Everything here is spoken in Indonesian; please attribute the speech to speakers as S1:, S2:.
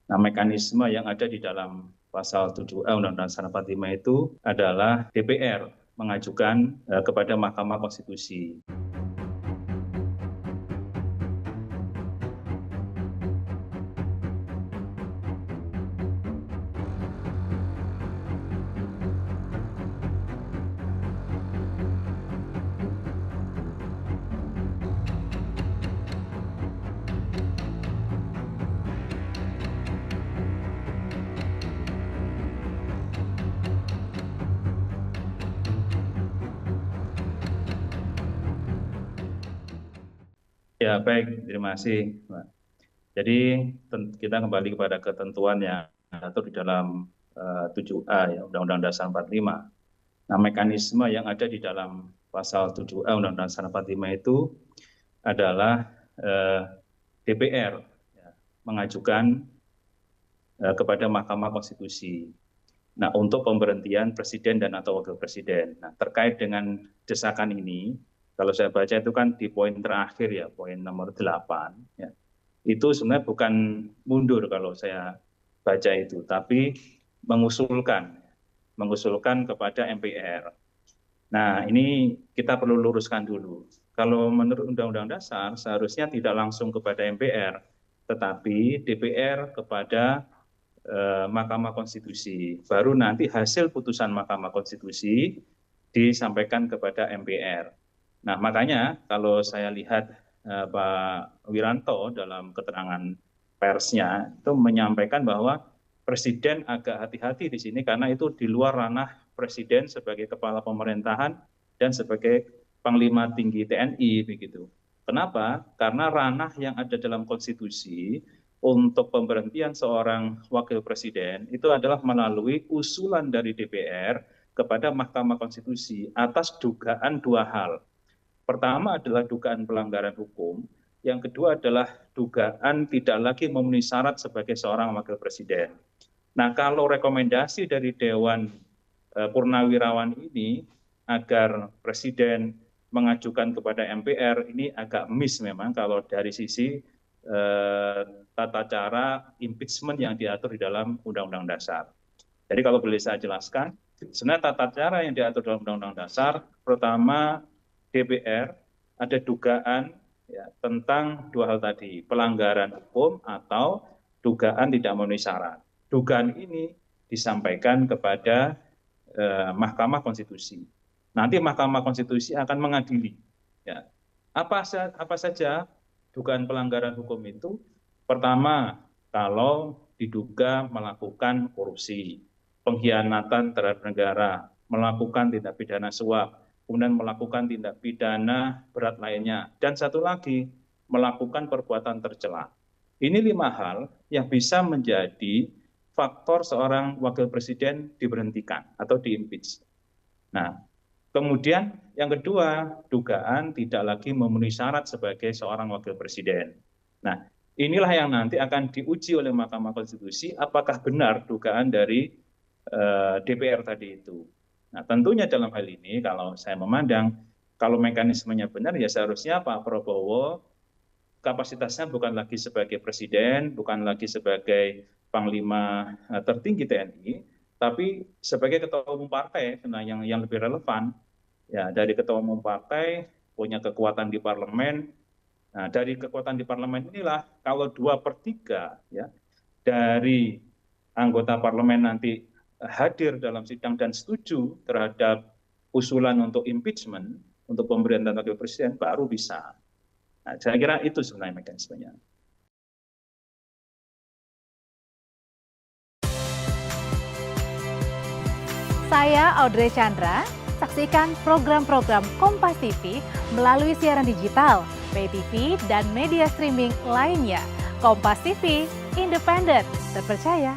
S1: Nah, mekanisme yang ada di dalam pasal 7A Undang-Undang Dasar 45 itu adalah DPR mengajukan kepada Mahkamah Konstitusi. Ya, baik, terima kasih, Mbak. Jadi kita kembali kepada ketentuan yang diatur di dalam 7A ya, Undang-Undang Dasar 45. Nah, mekanisme yang ada di dalam pasal 7A Undang-Undang Dasar 45 itu adalah DPR ya, mengajukan kepada Mahkamah Konstitusi. Nah, untuk pemberhentian presiden dan atau wakil presiden. Nah, terkait dengan desakan ini, kalau saya baca itu kan di poin terakhir ya, poin nomor 8 ya. Itu sebenarnya bukan mundur kalau saya baca itu, tapi mengusulkan kepada MPR. Nah, ini kita perlu luruskan dulu. Kalau menurut Undang-Undang Dasar seharusnya tidak langsung kepada MPR, tetapi DPR kepada Mahkamah Konstitusi. Baru nanti hasil putusan Mahkamah Konstitusi disampaikan kepada MPR. Nah, makanya kalau saya lihat Pak Wiranto dalam keterangan persnya itu menyampaikan bahwa Presiden agak hati-hati di sini karena itu di luar ranah Presiden sebagai kepala pemerintahan dan sebagai Panglima Tinggi TNI begitu. Kenapa? Karena ranah yang ada dalam konstitusi untuk pemberhentian seorang wakil presiden itu adalah melalui usulan dari DPR kepada Mahkamah Konstitusi atas dugaan dua hal. Pertama adalah dugaan pelanggaran hukum, yang kedua adalah dugaan tidak lagi memenuhi syarat sebagai seorang wakil presiden. Nah, kalau rekomendasi dari Dewan Purnawirawan ini agar presiden mengajukan kepada MPR ini agak miss memang kalau dari sisi tata cara impeachment yang diatur di dalam Undang-Undang Dasar. Jadi kalau boleh saya jelaskan, sebenarnya tata cara yang diatur dalam Undang-Undang Dasar, pertama DPR ada dugaan ya, tentang dua hal tadi, pelanggaran hukum atau dugaan tidak memenuhi syarat. Dugaan ini disampaikan kepada Mahkamah Konstitusi. Nanti Mahkamah Konstitusi akan mengadili. Ya. Apa saja dugaan pelanggaran hukum itu? Pertama, kalau diduga melakukan korupsi, pengkhianatan terhadap negara, melakukan tindak pidana suap, kemudian melakukan tindak pidana berat lainnya, dan satu lagi, melakukan perbuatan tercela. Ini 5 hal yang bisa menjadi faktor seorang wakil presiden diberhentikan atau diimpeach. Nah, kemudian yang kedua, dugaan tidak lagi memenuhi syarat sebagai seorang wakil presiden. Nah, inilah yang nanti akan diuji oleh Mahkamah Konstitusi apakah benar dugaan dari DPR tadi itu. Nah, tentunya dalam hal ini kalau saya memandang, kalau mekanismenya benar ya seharusnya Pak Prabowo kapasitasnya bukan lagi sebagai presiden, bukan lagi sebagai Panglima tertinggi TNI, tapi sebagai ketua umum partai, nah yang lebih relevan, ya dari ketua umum partai punya kekuatan di parlemen. Nah, dari kekuatan di parlemen inilah kalau 2/3 ya dari anggota parlemen nanti hadir dalam sidang dan setuju terhadap usulan untuk impeachment, untuk pemberhentian wakil presiden, baru bisa. Nah, saya kira itu sebenarnya mekanismenya.
S2: Saya Audrey Chandra, saksikan program-program Kompas TV melalui siaran digital, pay TV, dan media streaming lainnya. Kompas TV, independen, terpercaya.